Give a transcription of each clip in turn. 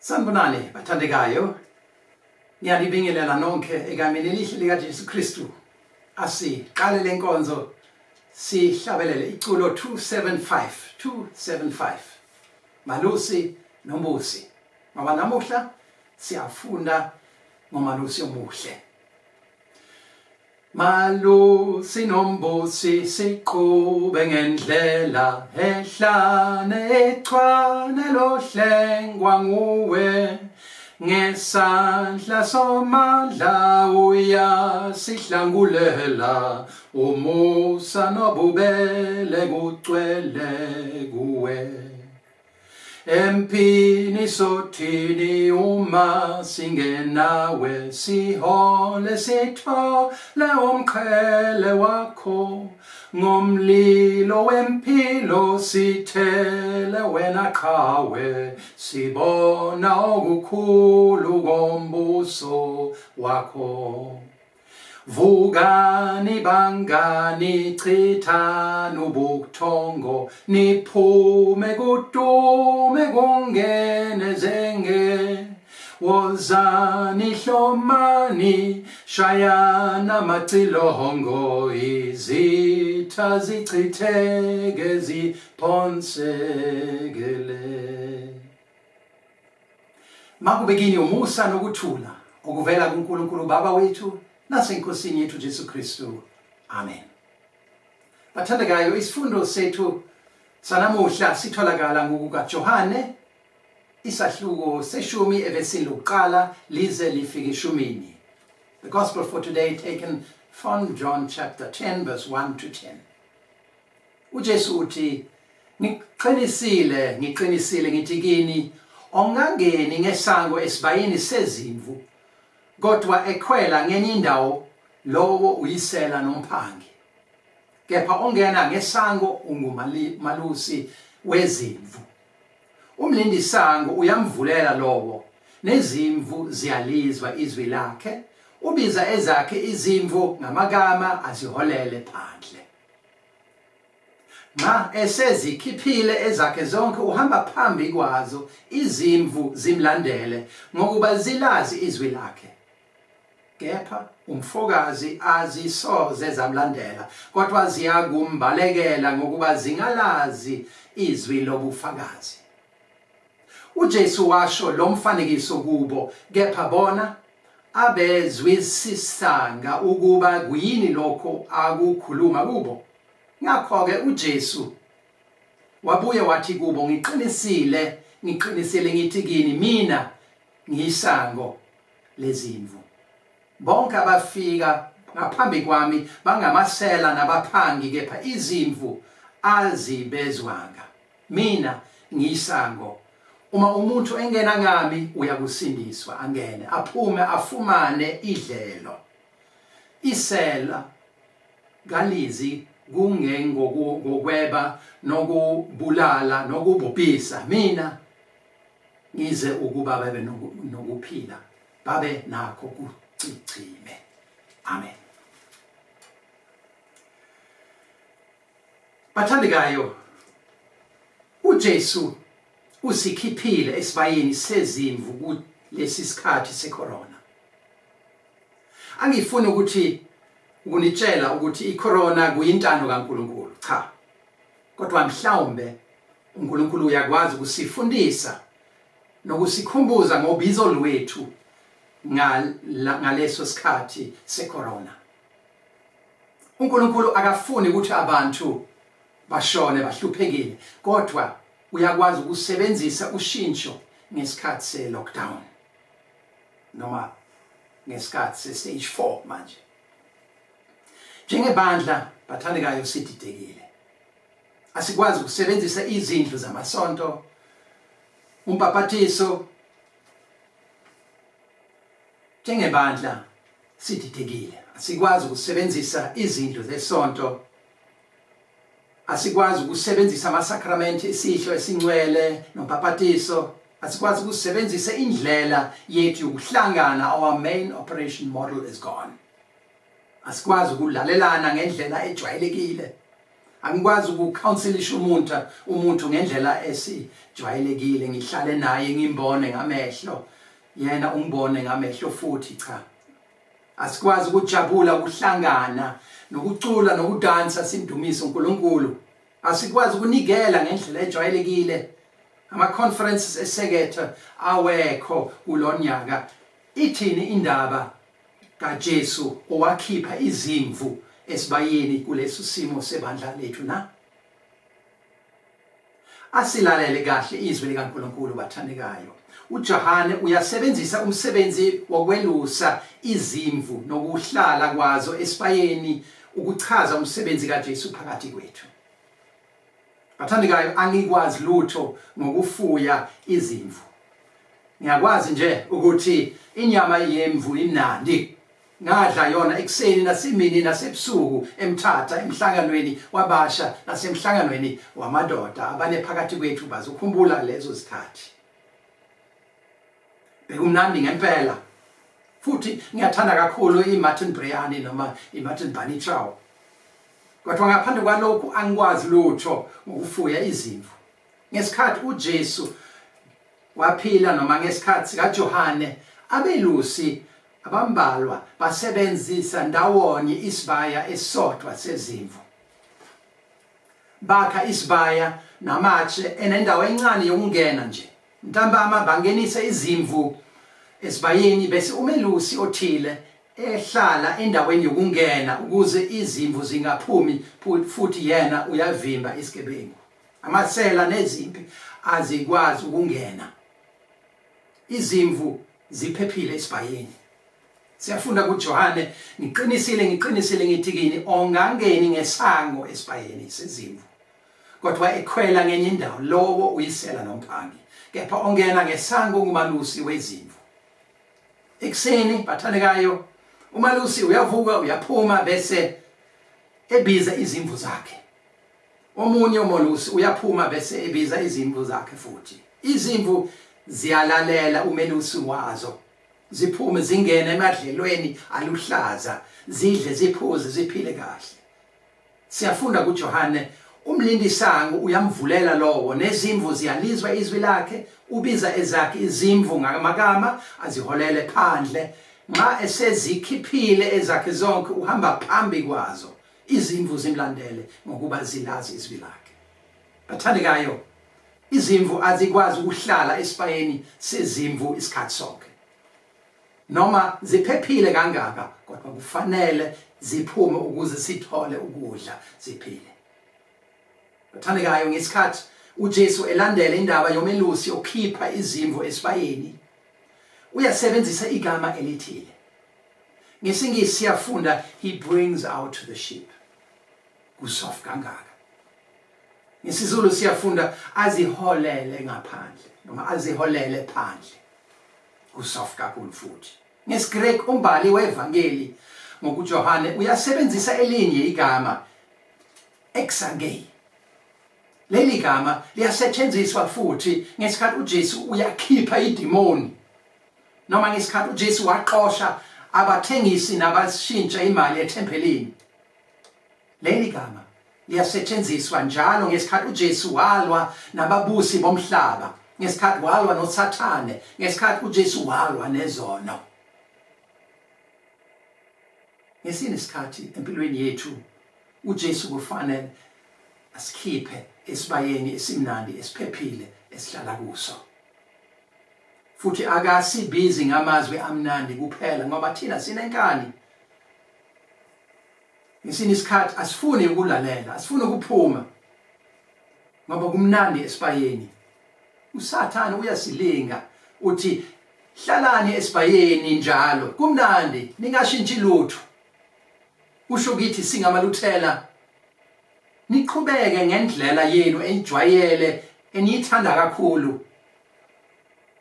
Sanibonani bathandekayo, ngiyalibingelela nonke egameni elihle likaJesu Kristu. Asiqale lenkonzo sihlabelele iculo 275 Malusi noMbusi. Ngoba namuhla siyafunda ngoMalusi omuhle. Malusi noMbusi siqhube ngendlela ehlane echwane lohlengwa nguwe, ngesandla somandla uyasihlangulela, umusa nobubele kucwele kuwe. Empini sothini uma singenawe, sihole sithole umqhele wakho, ngomlilo wempilo sithele wena qhawe, sibona okukhulu kombuso wakho. Vukani bangani, chithani ubuthongo, niphume kudume kungene zenge. Wozani hlomani, shayana macilongo, izitha zichitheke ziphonsegele. Makubekini umusa nokuthula okuvela kuNkulunkulu Baba wethu naseNkosini yethu Jesu Kristu. Amen. Bathandekayo, isifundo sethu sanamuhla sitholakala ngokukaJohane isahluko seshumi evesini lokuqala lize lifike eshumini. The gospel for today taken from John chapter 10 verse 1 to 10. uJesu uthi, ngiqinisile ngithi kini, ongangeni ngesango esibayeni sezimvu, kodwa ekhwela ngenye indawo, lowo uyisela nomphangi. Kepha ongena ngesango ungumalusi wezimvu. Umlindi sango uyamvulela lowo, nezimvu ziyalizwa izwi lakhe, ubiza ezakhe izimvu ngamagama aziholele phandle. Ma esezikhiphile ezakhe zonke uhamba phambi kwazo, izimvu zimlandele ngokuba zilazi izwi lakhe. Kepha umfokazi azisoze zamlandela, kodwa ziyakumbalekela ngokuba zingalazi izwi lobufakazi. uJesu washo lo mfanekiso kubo, kepha bona abezwisisanga ukuba kuyini lokho akukhuluma kubo. Ngakho-ke uJesu wabuye wathi kubo, ngiqinisile ngithi kini, mina ngiyisango lezimvu. Bonke abafika ngaphambi kwami bangamasela nabaphangi, kepha izimvu azibezwanga. Mina ngiyisango. Uma umuntu engena ngami uyakusindiswa, angene, aphume afumane idlelo. Isela galizi kungengokweba nokubulala nokubhubhisa. Mina ngize ukuba babe nokuphila, babe nakho kuchichime. Amen. Bathandekayo, uJesu usikhiphile esibayeni sezimvu kulesi sikhathi secorona. Angifuni ukunitshela ukuthi icorona kuyintando kaNkulunkulu, cha. Kodwa mhlawumbe uNkulunkulu uyakwazi ukusifundisa nokusikhumbuza ngobizo lwethu ngaleso sikhathi secorona. uNkulunkulu akafuni ukuthi abantu bashone bahluphekile, kodwa uyakwazi ukusebenzisa ushintsho ngesikhathi se-lockdown noma ngesikhathi se-stage 4 manje. Njengebandla bathandekayo sididekile. Asikwazi ukusebenzisa izindlu zamasonto, umpapathiso. Njengebandla sididekile. Asikwazi ukusebenzisa izindlu zesonto. Asikwazi ukusebenzisa amasakramenti esihlo esingcwele nompapathiso. Asikwazi ukusebenzisa indlela yethu yokuhlangana. Our main operation model is gone. Asikwazi ukulalelana ngendlela ejwayelekile. angikwazi ukucounselisha umuntu ngendlela esijwayelekile ngihlale naye ngimbone ngamehlo yena ungibone ngamehlo futhi cha asikwazi ukujabula ukuhlangana nokucula nokudansa simdumise uNkulunkulu asikwazi ukunikela ngendlela ejwayelekile ama conferences esekethe awekho kulonyaka ithini indaba kaJesu owakhipha izimvu esibayeni kuleso simo sebandla lethu na asilalele kahle izwi likaNkulunkulu bathandekayo uJohane uyasebenzisa umsebenzi wokwelusa izimvu nokuhlala kwazo esibayeni ukuchaza umsebenzi kaJesu phakathi kwethu bathandekayo angikwazi lutho ngokufuya izimvu ngiyakwazi nje ukuthi inyama yemvu imnandi ngadla yona ekseni nasemini nasebusuku emthatha emhlanganweni wabasha nasemhlanganweni wamadoda abane phakathi kwethu bazokhumbula lezo zikhathi bekumnandi ngempela futhi ngiyathanda kakhulu iMartin Briani noma iMartin Banitrao kodwa ngaphandle kwalokhu angikwazi lutho ngokufuya izimvu ngesikhathi uJesu waphila noma ngesikhathi kaJohane abelusi abambalwa basebenzisa ndawonye isibaya esodwa sezimvu bakha isibaya namatshe enendawo encane yokungena nje ntambama bangenise izimvu esibayeni bese umelusi othile ehlala endaweni yokungena ukuze izimvu zingaphumi futhi yena uyavimba isigebengu amasela nezimpi azikwazi ukungena izimvu ziphephile esibayeni siyafunda kuJohane ngiqinisile ngithi kini ongangeni ngesango esibayeni sezimvu kodwa ekhwela ngenye indawo lowo uyisela nomphangi kepha ongena ngesango kumalusi wezimvu ekseni bathandekayo umalusi uyavuka uyaphuma bese ebiza izimvu zakhe omunye umalusi uyaphuma bese ebiza izimvu zakhe futhi izimvu ziyalalela umelusi wazo ziphume zingene emadlelweni aluhlaza zidle ziphuze ziphile kahle siyafunda kuJohane umlindisango uyamvulela lowo nezimvu ziyalizwa izwi lakhe ubiza ezakhe izimvu ngamagama aziholele phandle nxa esezikhiphile ezakhe zonke uhamba phambi kwazo izimvu zimlandele ngokuba zilazi izwi lakhe bathandekayo izimvu azikwazi ukuhlala esibayeni sezimvu isikhathi sonke noma ziphephile kangaka kodwa kufanele ziphume ukuze sithole ukudla ziphile bathandekayo ngesikhathi uJesu elandela indaba yomelusi okhipha izimvu esibayeni uyasebenzisa igama elithile ngesingisi siyafunda he brings out the sheep kusoft kangaka ngesizulu siyafunda aziholele ngaphandle noma aziholele phandle kusoft kakhulu futhi ngesiGreek umbhali wevangeli ngokuJohane uyasebenzisa elinye igama exangei leli gama liyasetshenziswa futhi ngesikhathi uJesu uyakhipha idemoni noma ngesikhathi uJesu waxosha abathengisi nabashintsha imali ethempelini leli gama liyasetshenziswa njalo ngesikhathi uJesu walwa nababusi bomhlaba ngesikhathi walwa noSathane ngesikhathi uJesu walwa nezono ngesinye isikhathi empilweni yethu uJesu kufanele asikhiphe esibayeni esimnandi esiphephile esihlala kuso futhi akasibizi ngamazwi amnandi kuphela ngoba thina sinenkani ngesinye isikhathi asifuni ukulalela asifuni ukuphuma ngoba kumnandi esibayeni uSathane uyasilinga uthi hlalani esibayeni njalo kumnandi ningashintshi lutho usho ukuthi singamaluthela niqhubeke ngendlela yenu enjwayele eniyithanda kakhulu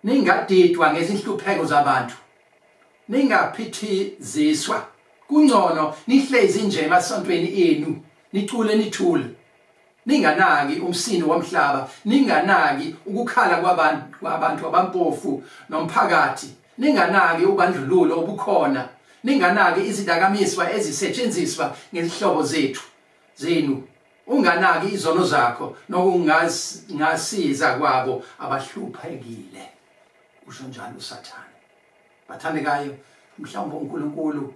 ningadidwa ngezinhlupheko zabantu ningaphithiziswa kungcono nihlezi nje emasontweni enu nicule nithule ninganaki umsini womhlaba ninganaki ukukhala kwabantu abampofu nomphakathi ninganaki ubandlululo obukhona ninganaki izidakamiswa ezisetshenziswa ngezihlobo zenu unganaki izono zakho nokungasiza kwabo abahluphekile usho njalo uSathane. Bathandekayo, mhlawumbe uNkulunkulu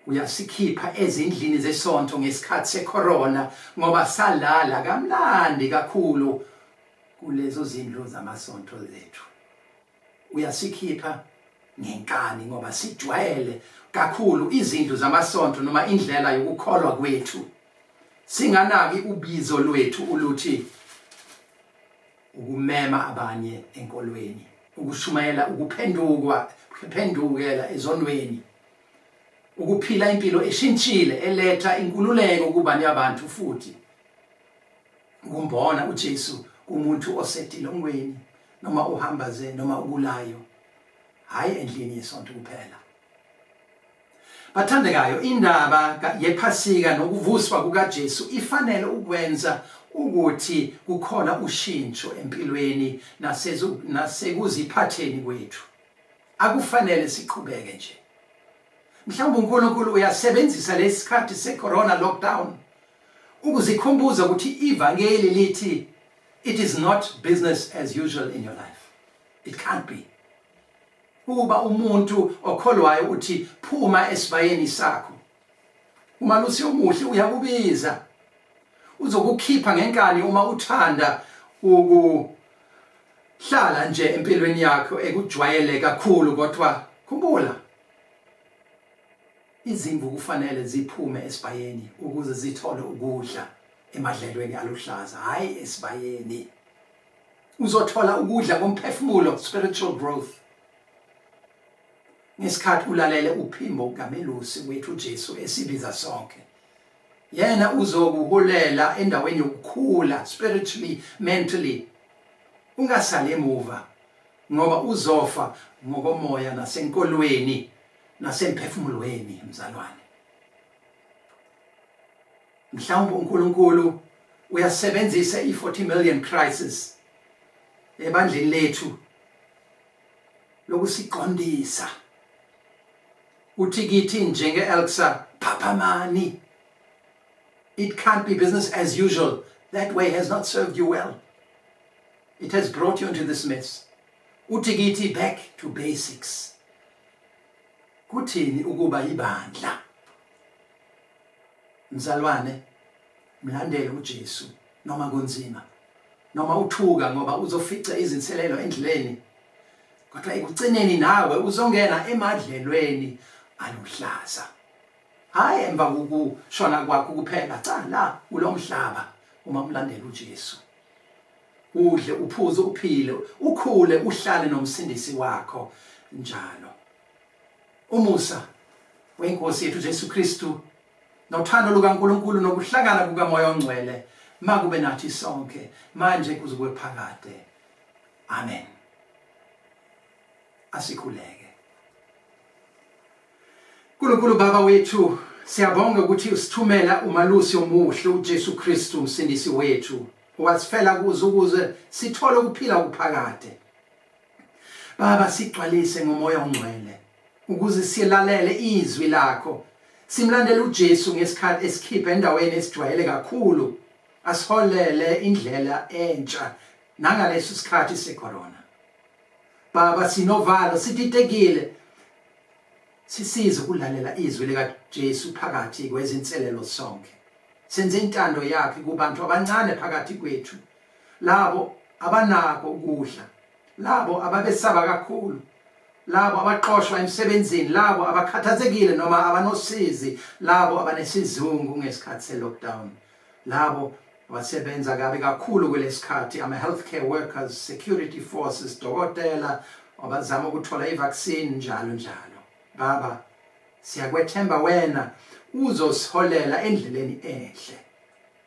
uyasikhipha ezindlini zesonto ngesikhathi secorona ngoba salala kamnandi kakhulu kulezo zindlu zamasonto zethu. Uyasikhipha ngenkani ngoba sijwayele kakhulu izindlu zamasonto noma indlela yokukholwa kwethu. Singanaki ubizo lwethu uluthi ukumema abanye enkolweni, ukushumayela ukuphendukela ezonweni, ukuphila impilo eshintshile eletha inkululeko kubanye abantu futhi ukumbona uJesu kumuntu osedilongweni noma uhambaze noma ukulayo, hayi endlini yesonto kuphela. Bathandekayo, indaba yephasika nokuvuswa kukaJesu ifanele ukwenza ukuthi kukhona ushintsho empilweni nasekuziphatheni kwethu. Akufanele siqhubeke nje. Mhlawumbe uNkulunkulu uyasebenzisa lesikhathi secorona lockdown ukuzikhumbuza ukuthi ivangeli lithi it is not business as usual in your life. It can't be. Uba umuntu okholwayo uthi phuma esibayeni sakho. Umalusi omuhle uyakubiza. Uzokukhipha ngenkani uma uthanda ukuhlala nje empilweni yakho ekujwayele kakhulu, kodwa khumbula izimvu kufanele ziphume esibayeni ukuze zithole ukudla emadlelweni aluhlaza, hayi esibayeni. Uzothola ukudla komphefumulo, spiritual growth, ngesikhathi ulalele uphimbo kamelusi wethu uJesu esibiza sonke. Yena uzokuholela endaweni yokukhula spiritually, mentally. Ungasali emuva ngoba uzofa ngokomoya nasenkolweni nasemphefumulweni mzalwane. Mhlawumbe uNkulunkulu uyasebenzisa i-40 million crisis ebandleni lethu lokusiqondisa. Uthi kithi njenge-Elsa, phaphamani. It can't be business as usual. That way has not served you well. It has brought you into this mess. Uthi kithi back to basics. Kuthini ukuba ibandla? Mzalwane, mlandele uJesu noma kunzima, noma uthuka ngoba uzofica izinselelo endleleni, kodwa ekugcineni nawe uzongena emadlelweni aluhlaza. Hayi emva kokushona kwakho kuphela, cha la kulomhlaba uma umlandela uJesu. Udle, uphuze, uphile, ukhule, uhlale nomsindisi wakho njalo. Umusa weNkosi yethu Jesu Kristu nothando lukaNkulunkulu nokuhlangana kukaMoya oNgcwele makube nathi sonke manje kuze kube phakade. Amen. Asikhuleke. Nkulunkulu Baba wethu, siyabonga ukuthi usithumela umalusi omuhle uJesu Kristu umsindisi wethu, wasifela ukuze sithole ukuphila okuphakade. Baba, sigcwalise ngoMoya oNgcwele ukuze silalele izwi lakho, simlandele uJesu ngesikhathi esikhipha endaweni esijwayele kakhulu, asiholele indlela entsha nangaleso sikhathi secorona. Baba, sinovalo, siditekile, sisize ukulalela izwi likaJesu phakathi kwezinselelo sonke. Senze intando yakhe kubantu abancane phakathi kwethu, labo abanako ukudla, labo ababesaba kakhulu, labo abaqoshwa emsebenzini, labo abakhathazekile noma abanosizi, labo abanesizungu ngesikhathi se-lockdown, labo abasebenza kabi kakhulu kulesikhathi, ama-healthcare workers, security forces, dokotela, abazama ukuthola i-vaccine njalo njalo. Baba, siyakwethemba wena uzosiholela endleleni enhle.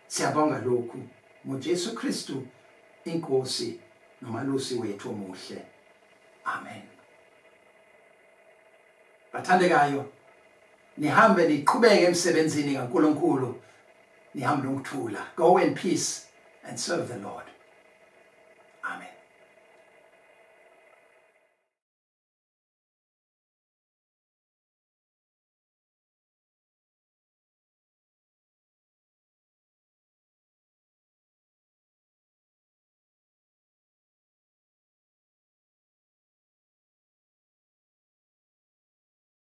Siyabonga lokhu ngoJesu Kristu iNkosi nomalusi wethu omuhle. Amen. Bathandekayo, nihambe niqhubeke emsebenzini kaNkulunkulu, nihambe ngokuthula. Go in peace and serve the Lord.